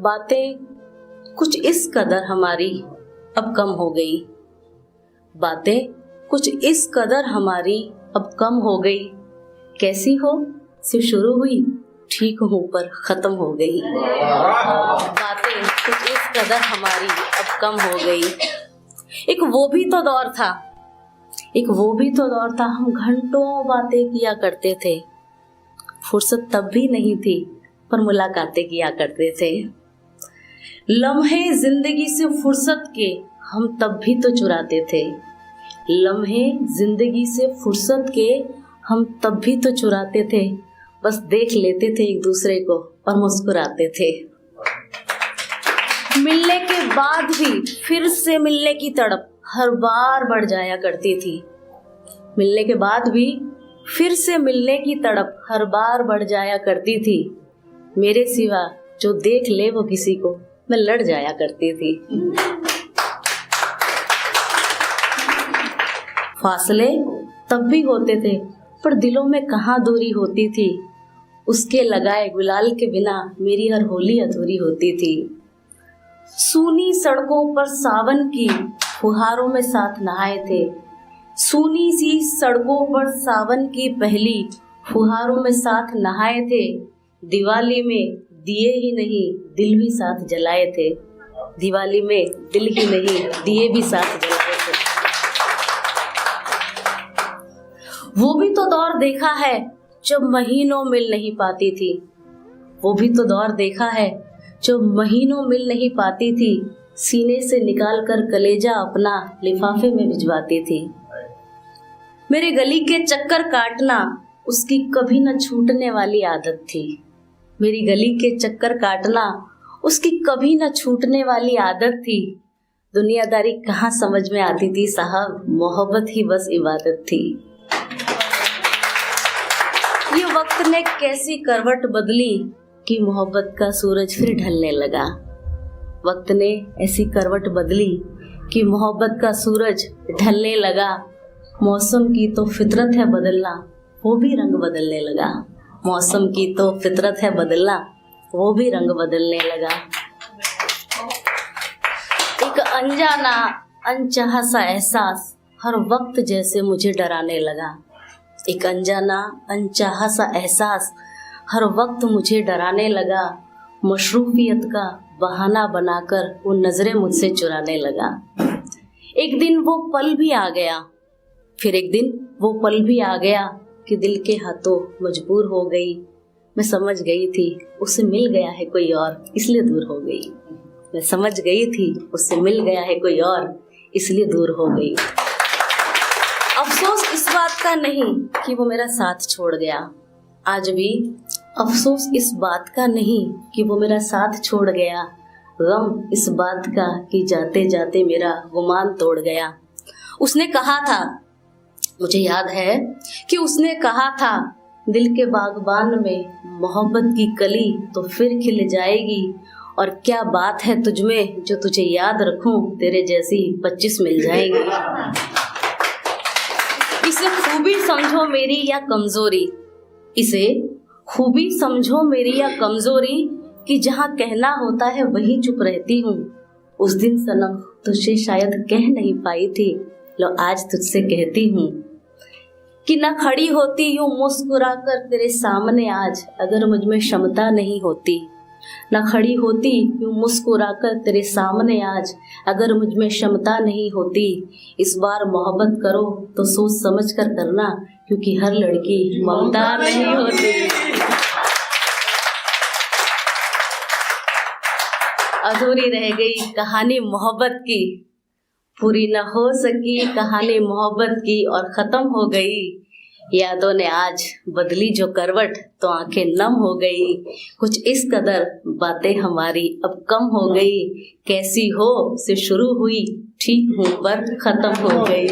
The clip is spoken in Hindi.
बातें कुछ इस कदर हमारी अब कम हो गई, बातें कुछ इस कदर हमारी अब कम हो गई। कैसी हो सिर्फ शुरू हुई, ठीक हूँ पर खत्म हो गई। बातें कुछ इस कदर हमारी अब कम हो गई। एक वो भी तो दौर था, एक वो भी तो दौर था, हम घंटों बातें किया करते थे। फुर्सत तब भी नहीं थी पर मुलाकातें किया करते थे। लम्हे जिंदगी से फुर्सत के हम तब भी तो चुराते थे। लम्हे जिंदगी से फुर्सत के हम तब भी तो चुराते थे। बस देख लेते थे एक दूसरे को और मुस्कुराते थे। मिलने के बाद भी फिर से मिलने की तड़प हर बार बढ़ जाया करती थी। मिलने के बाद भी फिर से मिलने की तड़प हर बार बढ़ जाया करती थी। मेरे सिवा जो देख ले वो किसी को, मैं लड़ जाया करती थी। फासले तब भी होते थे पर दिलों में कहाँ दूरी होती थी। उसके लगाए गुलाल के बिना मेरी हर होली अधूरी होती थी। सूनी सड़कों पर सावन की फुहारों में साथ नहाए थे। सूनी सी सड़कों पर सावन की पहली फुहारों में साथ नहाए थे। दिवाली में दिए ही नहीं दिल भी साथ जलाए थे। दिवाली में दिल ही नहीं दिए भी साथ जलाए थे। वो भी तो दौर देखा है जब महीनों मिल नहीं पाती थी। वो भी तो दौर देखा है जब महीनों मिल नहीं पाती थी। सीने से निकाल कर कलेजा अपना लिफाफे में भिजवाती थी। मेरे गली के चक्कर काटना उसकी कभी न छूटने वाली आदत थी। मेरी गली के चक्कर काटना उसकी कभी न छूटने वाली आदत थी। दुनियादारी कहाँ समझ में आती थी साहब, मोहब्बत ही बस इबादत थी। ये वक्त ने कैसी करवट बदली कि मोहब्बत का सूरज फिर ढलने लगा। वक्त ने ऐसी करवट बदली कि मोहब्बत का सूरज ढलने लगा। मौसम की तो फितरत है बदलना, वो भी रंग बदलने लगा। मौसम की तो फितरत है बदलना, वो भी रंग बदलने लगा। एक अनजाना अनचाहा सा एहसास हर वक्त जैसे मुझे डराने लगा। एक अनजाना अनचाहा सा एहसास हर वक्त मुझे डराने लगा। मशरूफियत का बहाना बनाकर वो नजरें मुझसे चुराने लगा। एक दिन वो पल भी आ गया, फिर एक दिन वो पल भी आ गया कि दिल के हाथों मजबूर हो गई। मैं समझ गई थी उससे मिल गया है कोई और, इसलिए दूर हो गई। मैं समझ गई थी उससे मिल गया है कोई और, इसलिए दूर हो गई। अफसोस इस बात का नहीं कि वो मेरा साथ छोड़ गया। आज भी अफसोस इस बात का नहीं कि वो मेरा साथ छोड़ गया। गम इस बात का कि जाते जाते मेरा गुमान तोड़ गया। उसने कहा था, मुझे याद है कि उसने कहा था, दिल के बागबान में मोहब्बत की कली तो फिर खिल जाएगी। और क्या बात है तुझमें जो तुझे याद रखूं, तेरे जैसी 25 मिल जाएगी। इसे खूबी समझो मेरी या कमजोरी, इसे खूबी समझो मेरी या कमजोरी कि जहाँ कहना होता है वहीं चुप रहती हूँ। उस दिन सनम तुझसे शायद कह नहीं पाई थी, लो आज तुझसे कहती हूँ कि न खड़ी होती यूं मुस्कुरा कर तेरे सामने आज अगर मुझ में क्षमता नहीं होती। न खड़ी होती यूं मुस्कुरा कर तेरे सामने आज अगर मुझ में क्षमता नहीं होती। इस बार मोहब्बत करो तो सोच समझ कर करना, क्योंकि हर लड़की ममता नहीं होती। अधूरी रह गई कहानी मोहब्बत की, पूरी न हो सकी कहानी मोहब्बत की और खत्म हो गई। यादों ने आज बदली जो करवट तो आंखें नम हो गई। कुछ इस कदर बातें हमारी अब कम हो गई। कैसी हो से शुरू हुई, ठीक हूँ पर खत्म हो गई।